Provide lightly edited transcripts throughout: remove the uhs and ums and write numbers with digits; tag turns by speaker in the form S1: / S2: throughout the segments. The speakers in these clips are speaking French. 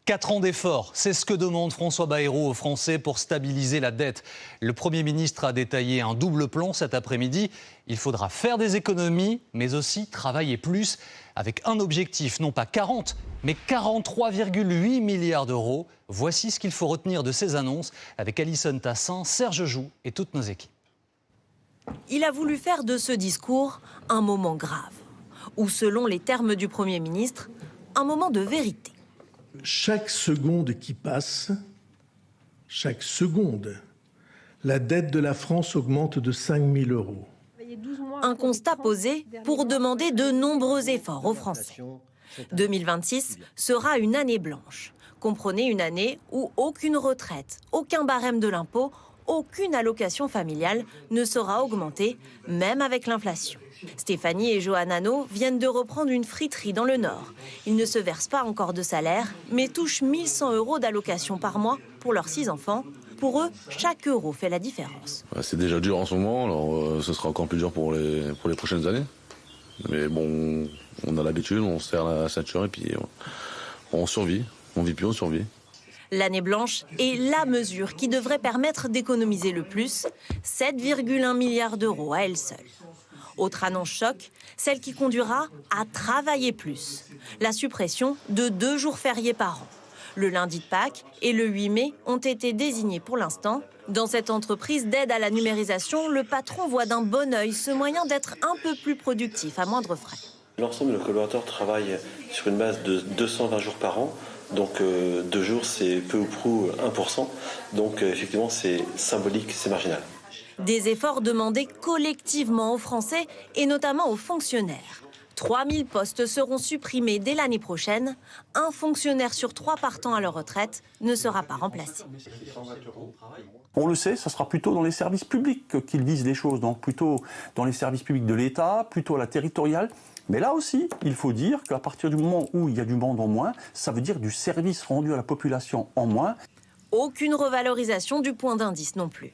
S1: 4 ans d'efforts, c'est ce que demande François Bayrou aux Français pour stabiliser la dette. Le Premier ministre a détaillé un double plan cet après-midi. Il faudra faire des économies, mais aussi travailler plus, avec un objectif, non pas 40, mais 43,8 milliards d'euros. Voici ce qu'il faut retenir de ces annonces avec Alison Tassin, Serge Joux et toutes nos équipes.
S2: Il a voulu faire de ce discours un moment grave, ou selon les termes du Premier ministre, un moment de vérité.
S3: Chaque seconde qui passe, chaque seconde, la dette de la France augmente de 5 000 euros.
S2: Un constat posé pour demander de nombreux efforts aux Français. 2026 sera une année blanche. Comprenez une année où aucune retraite, aucun barème de l'impôt, aucune allocation familiale ne sera augmentée, même avec l'inflation. Stéphanie et Johan Hano viennent de reprendre une friterie dans le Nord. Ils ne se versent pas encore de salaire, mais touchent 1 100 € d'allocation par mois pour leurs 6 enfants. Pour eux, chaque euro fait la différence.
S4: C'est déjà dur en ce moment, alors ce sera encore plus dur pour les prochaines années. Mais bon, on a l'habitude, on se serre la ceinture et puis on survit. On vit plus, on survit.
S2: L'année blanche est la mesure qui devrait permettre d'économiser le plus, 7,1 milliards d'euros à elle seule. Autre annonce choc, celle qui conduira à travailler plus. La suppression de 2 jours fériés par an. Le lundi de Pâques et le 8 mai ont été désignés pour l'instant. Dans cette entreprise d'aide à la numérisation, le patron voit d'un bon œil ce moyen d'être un peu plus productif à moindre frais.
S5: L'ensemble de nos collaborateurs travaillent sur une base de 220 jours par an. Donc 2 jours, c'est peu ou prou 1%. Donc effectivement, c'est symbolique, c'est marginal.
S2: Des efforts demandés collectivement aux Français et notamment aux fonctionnaires. 3000 postes seront supprimés dès l'année prochaine. Un fonctionnaire sur 3 partant à leur retraite ne sera pas remplacé.
S6: On le sait, ça sera plutôt dans les services publics qu'ils visent les choses, donc plutôt dans les services publics de l'État, plutôt à la territoriale. Mais là aussi, il faut dire qu'à partir du moment où il y a du monde en moins, ça veut dire du service rendu à la population en moins.
S2: Aucune revalorisation du point d'indice non plus.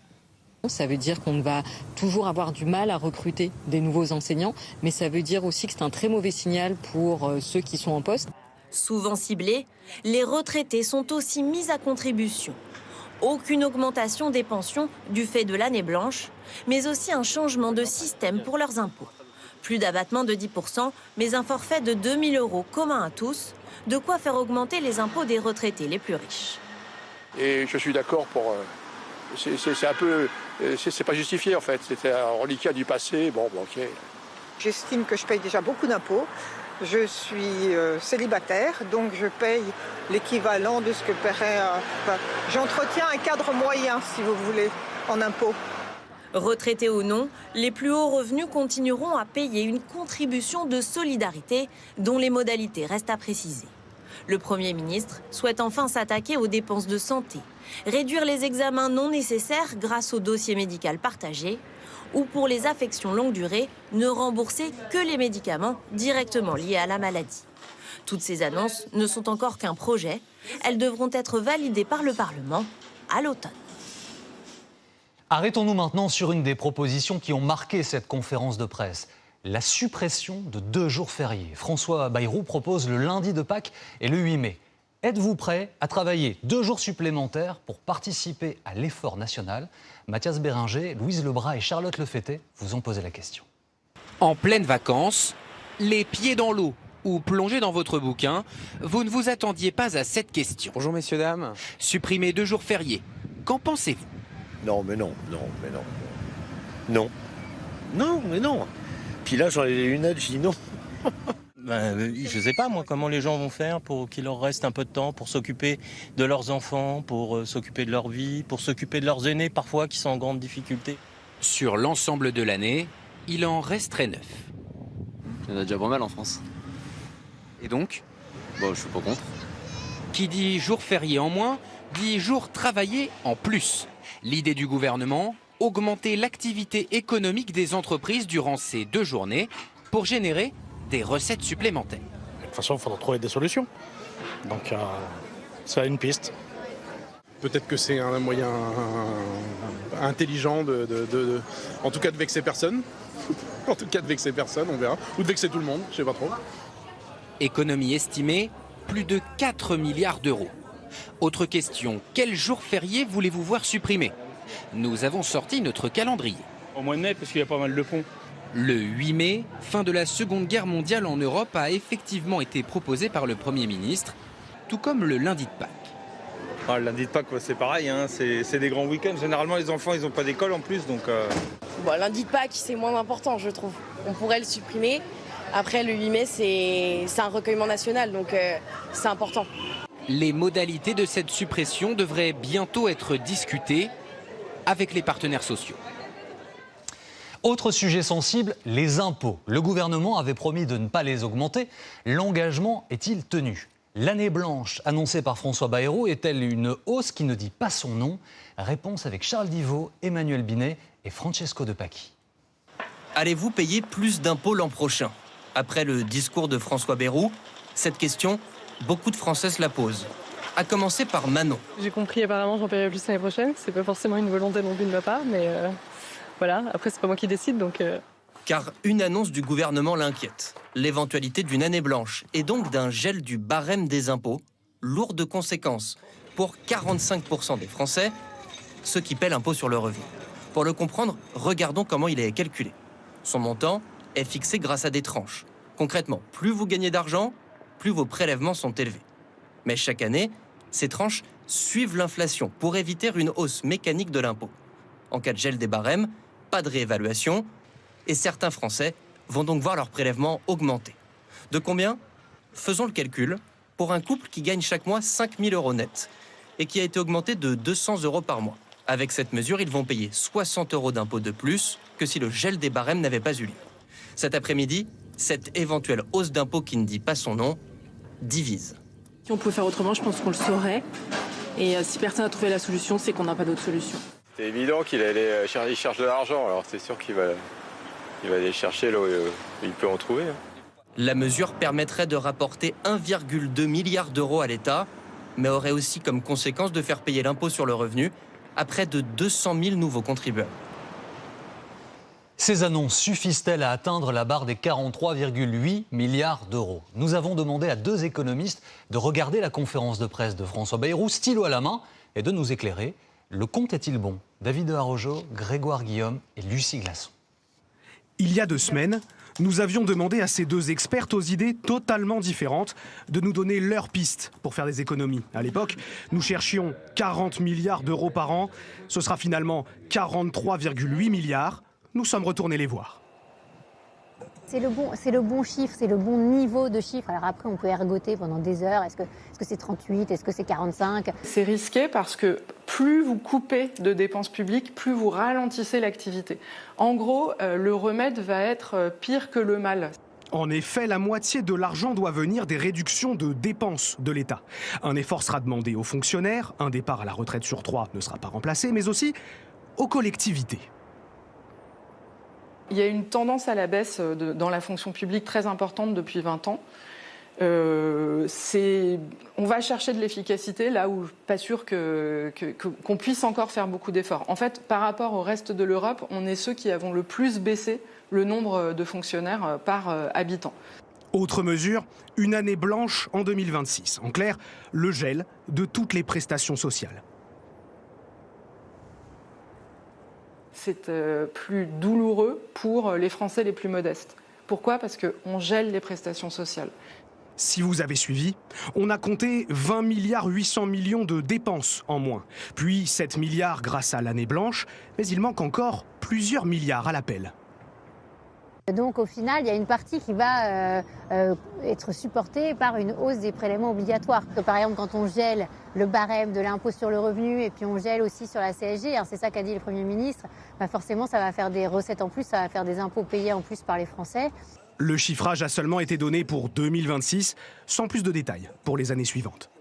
S7: Ça veut dire qu'on va toujours avoir du mal à recruter des nouveaux enseignants, mais ça veut dire aussi que c'est un très mauvais signal pour ceux qui sont en poste.
S2: Souvent ciblés, les retraités sont aussi mis à contribution. Aucune augmentation des pensions du fait de l'année blanche, mais aussi un changement de système pour leurs impôts. Plus d'abattement de 10%, mais un forfait de 2 000 € commun à tous, de quoi faire augmenter les impôts des retraités les plus riches.
S8: Et je suis d'accord pour... c'est un peu... c'est pas justifié en fait, c'était un reliquat du passé, bon ok.
S9: J'estime que je paye déjà beaucoup d'impôts. Je suis célibataire, donc je paye l'équivalent de ce que paierait... j'entretiens un cadre moyen, si vous voulez, en impôts.
S2: Retraités ou non, les plus hauts revenus continueront à payer une contribution de solidarité dont les modalités restent à préciser. Le Premier ministre souhaite enfin s'attaquer aux dépenses de santé, réduire les examens non nécessaires grâce au dossier médical partagé, ou pour les affections longue durée, ne rembourser que les médicaments directement liés à la maladie. Toutes ces annonces ne sont encore qu'un projet. Elles devront être validées par le Parlement à l'automne.
S1: Arrêtons-nous maintenant sur une des propositions qui ont marqué cette conférence de presse. La suppression de 2 jours fériés. François Bayrou propose le lundi de Pâques et le 8 mai. Êtes-vous prêt à travailler 2 jours supplémentaires pour participer à l'effort national? Mathias Béringer, Louise Lebras et Charlotte Lefetté vous ont posé la question.
S10: En pleine vacances, les pieds dans l'eau ou plongé dans votre bouquin, vous ne vous attendiez pas à cette question.
S11: Bonjour messieurs, dames.
S10: Supprimer 2 jours fériés, qu'en pensez-vous?
S12: Non, mais non. Non. Non, mais non. Puis là, j'en ai les lunettes, je dis non.
S13: Je sais pas, moi, comment les gens vont faire pour qu'il leur reste un peu de temps pour s'occuper de leurs enfants, pour s'occuper de leur vie, pour s'occuper de leurs aînés, parfois, qui sont en grande difficulté.
S10: Sur l'ensemble de l'année, il en resterait 9.
S11: Il y en a déjà pas mal en France.
S10: Et donc?
S11: Bon, je suis pas contre.
S10: Qui dit jours fériés en moins, dit jours travaillés en plus. L'idée du gouvernement, augmenter l'activité économique des entreprises durant ces 2 journées pour générer des recettes supplémentaires.
S14: De toute façon, il faudra trouver des solutions. Donc, c'est une piste.
S15: Peut-être que c'est un moyen intelligent en tout cas de vexer personne. En tout cas de vexer personne, on verra. Ou de vexer tout le monde, je sais pas trop.
S10: Économie estimée, plus de 4 milliards d'euros. Autre question, quel jour férié voulez-vous voir supprimé? Nous avons sorti notre calendrier.
S16: Au mois de mai, parce qu'il y a pas mal de ponts.
S10: Le 8 mai, fin de la Seconde Guerre mondiale en Europe, a effectivement été proposé par le Premier ministre, tout comme le lundi de Pâques.
S17: Ah, le lundi de Pâques, c'est pareil, hein, c'est des grands week-ends. Généralement, les enfants, ils n'ont pas d'école en plus, donc...
S18: Bon, lundi de Pâques, c'est moins important, je trouve. On pourrait le supprimer. Après, le 8 mai, c'est un recueillement national, donc c'est important.
S10: Les modalités de cette suppression devraient bientôt être discutées avec les partenaires sociaux.
S1: Autre sujet sensible, les impôts. Le gouvernement avait promis de ne pas les augmenter. L'engagement est-il tenu? L'année blanche annoncée par François Bayrou est-elle une hausse qui ne dit pas son nom? Réponse avec Charles Divot, Emmanuel Binet et Francesco De Pacchi.
S19: Allez-vous payer plus d'impôts l'an prochain? Après le discours de François Bayrou, cette question, beaucoup de Français se la posent. À commencer par Manon.
S20: J'ai compris, apparemment, j'en paierai plus l'année prochaine. C'est pas forcément une volonté non plus de ma part, mais voilà. Après, c'est pas moi qui décide, donc...
S19: Car une annonce du gouvernement l'inquiète. L'éventualité d'une année blanche et donc d'un gel du barème des impôts, lourde de conséquences pour 45% des Français, ceux qui paient l'impôt sur le revenu. Pour le comprendre, regardons comment il est calculé. Son montant est fixé grâce à des tranches. Concrètement, plus vous gagnez d'argent, plus vos prélèvements sont élevés. Mais chaque année, ces tranches suivent l'inflation pour éviter une hausse mécanique de l'impôt. En cas de gel des barèmes, pas de réévaluation, et certains Français vont donc voir leur prélèvement augmenter. De combien? Faisons le calcul. Pour un couple qui gagne chaque mois 5 000 € net et qui a été augmenté de 200 € par mois. Avec cette mesure, ils vont payer 60 € d'impôt de plus que si le gel des barèmes n'avait pas eu lieu. Cet après-midi, cette éventuelle hausse d'impôt qui ne dit pas son nom divise.
S20: Si on pouvait faire autrement, je pense qu'on le saurait. Et si personne n'a trouvé la solution, c'est qu'on n'a pas d'autre solution.
S17: C'est évident qu'il cherche de l'argent, alors c'est sûr qu'il va aller chercher là où il peut en trouver.
S19: La mesure permettrait de rapporter 1,2 milliard d'euros à l'État, mais aurait aussi comme conséquence de faire payer l'impôt sur le revenu à près de 200 000 nouveaux contribuables.
S1: Ces annonces suffisent-elles à atteindre la barre des 43,8 milliards d'euros? Nous avons demandé à deux économistes de regarder la conférence de presse de François Bayrou, stylo à la main, et de nous éclairer. Le compte est-il bon? David de Harojo, Grégoire Guillaume et Lucie Glasson.
S21: Il y a 2 semaines, nous avions demandé à ces deux expertes aux idées totalement différentes de nous donner leurs pistes pour faire des économies. À l'époque, nous cherchions 40 milliards d'euros par an. Ce sera finalement 43,8 milliards. Nous sommes retournés les voir.
S22: C'est le bon chiffre, c'est le bon niveau de chiffre. Alors après, on peut ergoter pendant des heures. Est-ce que c'est 38? Est-ce que c'est 45?
S20: C'est risqué parce que plus vous coupez de dépenses publiques, plus vous ralentissez l'activité. En gros, le remède va être pire que le mal.
S21: En effet, la moitié de l'argent doit venir des réductions de dépenses de l'État. Un effort sera demandé aux fonctionnaires, un départ à la retraite sur 3 ne sera pas remplacé, mais aussi aux collectivités.
S20: Il y a une tendance à la baisse dans la fonction publique très importante depuis 20 ans. On va chercher de l'efficacité là où pas sûr qu'on puisse encore faire beaucoup d'efforts. En fait, par rapport au reste de l'Europe, on est ceux qui avons le plus baissé le nombre de fonctionnaires par habitant.
S21: Autre mesure, une année blanche en 2026. En clair, le gel de toutes les prestations sociales.
S20: C'est plus douloureux pour les Français les plus modestes. Pourquoi? Parce qu'on gèle les prestations sociales.
S21: Si vous avez suivi, on a compté 20 milliards 800 millions de dépenses en moins. Puis 7 milliards grâce à l'année blanche, mais il manque encore plusieurs milliards à l'appel.
S22: Donc au final, il y a une partie qui va être supportée par une hausse des prélèvements obligatoires. Par exemple, quand on gèle le barème de l'impôt sur le revenu et puis on gèle aussi sur la CSG, c'est ça qu'a dit le Premier ministre, forcément ça va faire des recettes en plus, ça va faire des impôts payés en plus par les Français.
S21: Le chiffrage a seulement été donné pour 2026, sans plus de détails pour les années suivantes.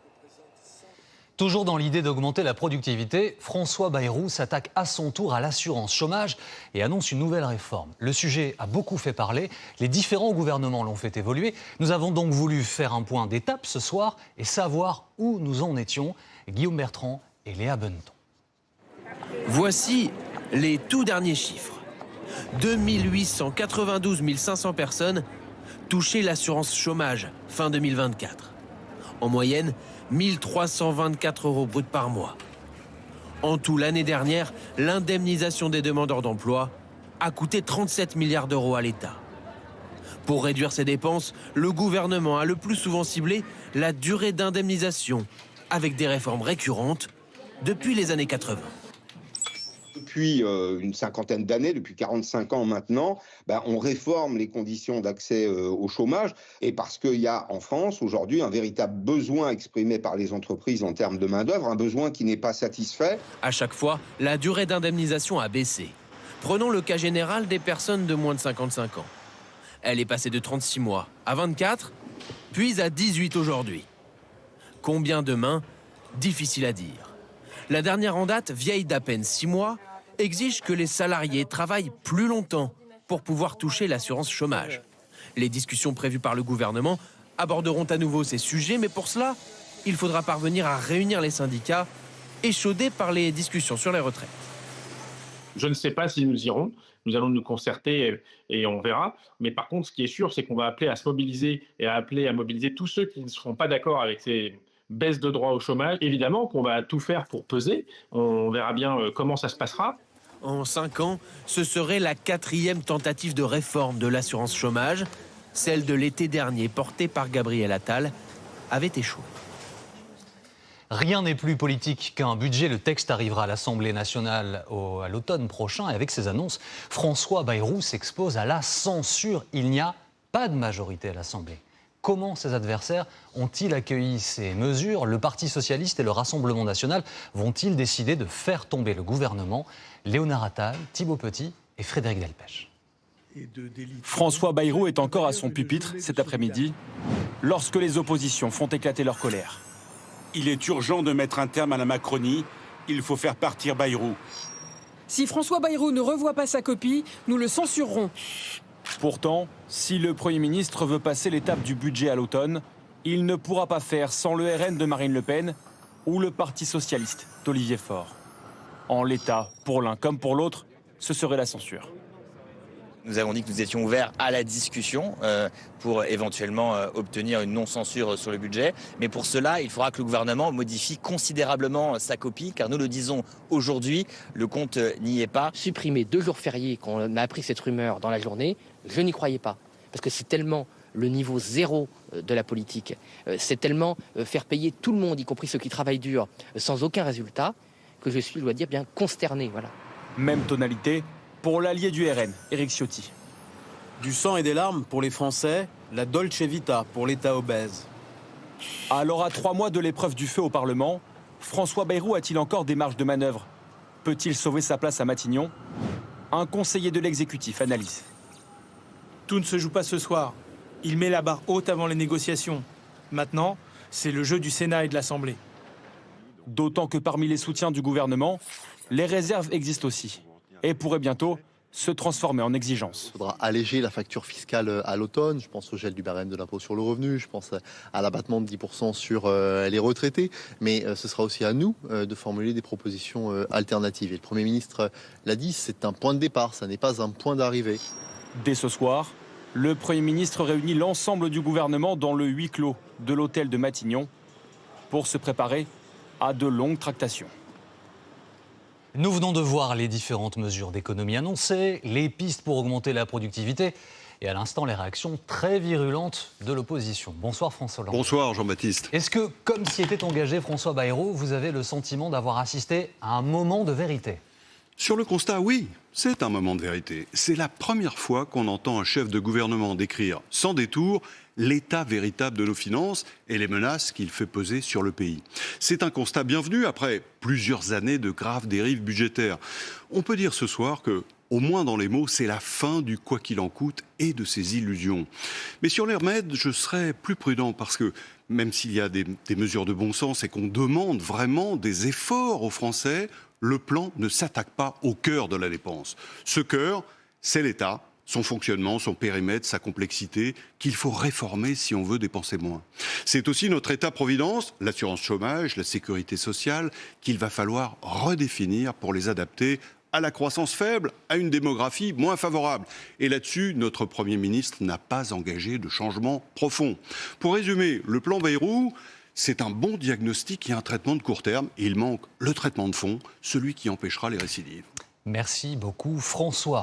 S1: Toujours dans l'idée d'augmenter la productivité, François Bayrou s'attaque à son tour à l'assurance chômage et annonce une nouvelle réforme. Le sujet a beaucoup fait parler, les différents gouvernements l'ont fait évoluer. Nous avons donc voulu faire un point d'étape ce soir et savoir où nous en étions. Guillaume Bertrand et Léa Benneton.
S23: Voici les tout derniers chiffres. 2 892 500 personnes touchaient l'assurance chômage fin 2024. En moyenne, 1 324 € brut par mois. En tout, l'année dernière, l'indemnisation des demandeurs d'emploi a coûté 37 milliards d'euros à l'État. Pour réduire ses dépenses, le gouvernement a le plus souvent ciblé la durée d'indemnisation, avec des réformes récurrentes depuis les années 80.
S3: Depuis une cinquantaine d'années, depuis 45 ans maintenant, on réforme les conditions d'accès au chômage. Et parce qu'il y a en France aujourd'hui un véritable besoin exprimé par les entreprises en termes de main-d'œuvre, un besoin qui n'est pas satisfait.
S23: À chaque fois, la durée d'indemnisation a baissé. Prenons le cas général des personnes de moins de 55 ans. Elle est passée de 36 mois à 24, puis à 18 aujourd'hui. Combien demain? Difficile à dire. La dernière en date, vieille d'à peine 6 mois, exige que les salariés travaillent plus longtemps pour pouvoir toucher l'assurance chômage. Les discussions prévues par le gouvernement aborderont à nouveau ces sujets, mais pour cela, il faudra parvenir à réunir les syndicats, échaudés par les discussions sur les retraites.
S16: Je ne sais pas si nous irons. Nous allons nous concerter et on verra. Mais par contre, ce qui est sûr, c'est qu'on va appeler à se mobiliser et à appeler à mobiliser tous ceux qui ne seront pas d'accord avec ces baisses de droits au chômage. Évidemment qu'on va tout faire pour peser. On verra bien comment ça se passera.
S23: En 5 ans, ce serait la 4e tentative de réforme de l'assurance chômage. Celle de l'été dernier, portée par Gabriel Attal, avait échoué.
S1: Rien n'est plus politique qu'un budget. Le texte arrivera à l'Assemblée nationale à l'automne prochain. Et avec ces annonces, François Bayrou s'expose à la censure. Il n'y a pas de majorité à l'Assemblée. Comment ses adversaires ont-ils accueilli ces mesures? Le Parti socialiste et le Rassemblement national vont-ils décider de faire tomber le gouvernement? Léonard Attal, Thibault Petit et Frédéric Delpech.
S4: François Bayrou est encore à son pupitre cet après-midi, lorsque les oppositions font éclater leur colère.
S5: Il est urgent de mettre un terme à la Macronie. Il faut faire partir Bayrou.
S24: Si François Bayrou ne revoit pas sa copie, nous le censurerons.
S4: Pourtant, si le Premier ministre veut passer l'étape du budget à l'automne, il ne pourra pas faire sans le RN de Marine Le Pen ou le Parti socialiste d'Olivier Faure. En l'état, pour l'un comme pour l'autre, ce serait la censure.
S25: Nous avons dit que nous étions ouverts à la discussion pour éventuellement obtenir une non-censure sur le budget. Mais pour cela, il faudra que le gouvernement modifie considérablement sa copie, car nous le disons aujourd'hui, le compte n'y est pas.
S26: Supprimer 2 jours fériés, qu'on a appris cette rumeur dans la journée, je n'y croyais pas. Parce que c'est tellement le niveau zéro de la politique, c'est tellement faire payer tout le monde, y compris ceux qui travaillent dur, sans aucun résultat, que je suis, je dois dire, bien consterné. Voilà.
S4: Même tonalité pour l'allié du RN, Éric Ciotti.
S27: Du sang et des larmes pour les Français, la Dolce Vita pour l'État obèse.
S4: Alors à 3 mois de l'épreuve du feu au Parlement, François Bayrou a-t-il encore des marges de manœuvre? Peut-il sauver sa place à Matignon? Un conseiller de l'exécutif analyse.
S28: Tout ne se joue pas ce soir. Il met la barre haute avant les négociations. Maintenant, c'est le jeu du Sénat et de l'Assemblée.
S4: D'autant que parmi les soutiens du gouvernement, les réserves existent aussi et pourraient bientôt se transformer en exigence.
S29: Il faudra alléger la facture fiscale à l'automne. Je pense au gel du barème de l'impôt sur le revenu, je pense à l'abattement de 10% sur les retraités. Mais ce sera aussi à nous de formuler des propositions alternatives. Et le Premier ministre l'a dit, c'est un point de départ, ça n'est pas un point d'arrivée.
S4: Dès ce soir, le Premier ministre réunit l'ensemble du gouvernement dans le huis clos de l'hôtel de Matignon pour se préparer à de longues tractations.
S1: Nous venons de voir les différentes mesures d'économie annoncées, les pistes pour augmenter la productivité et à l'instant les réactions très virulentes de l'opposition. Bonsoir François Hollande.
S30: Bonsoir Jean-Baptiste.
S1: Est-ce que, comme s'y était engagé François Bayrou, vous avez le sentiment d'avoir assisté à un moment de vérité?
S30: Sur le constat, oui, c'est un moment de vérité. C'est la première fois qu'on entend un chef de gouvernement décrire sans détour l'état véritable de nos finances et les menaces qu'il fait peser sur le pays. C'est un constat bienvenu après plusieurs années de graves dérives budgétaires. On peut dire ce soir que, au moins dans les mots, c'est la fin du quoi qu'il en coûte et de ses illusions. Mais sur les remèdes, je serais plus prudent parce que même s'il y a des mesures de bon sens et qu'on demande vraiment des efforts aux Français, le plan ne s'attaque pas au cœur de la dépense. Ce cœur, c'est l'État, son fonctionnement, son périmètre, sa complexité, qu'il faut réformer si on veut dépenser moins. C'est aussi notre État-providence, l'assurance chômage, la sécurité sociale, qu'il va falloir redéfinir pour les adapter à la croissance faible, à une démographie moins favorable. Et là-dessus, notre Premier ministre n'a pas engagé de changement profond. Pour résumer, le plan Bayrou, C'est un bon diagnostic et un traitement de court terme. Et il manque le traitement de fond, celui qui empêchera les récidives.
S1: Merci beaucoup François.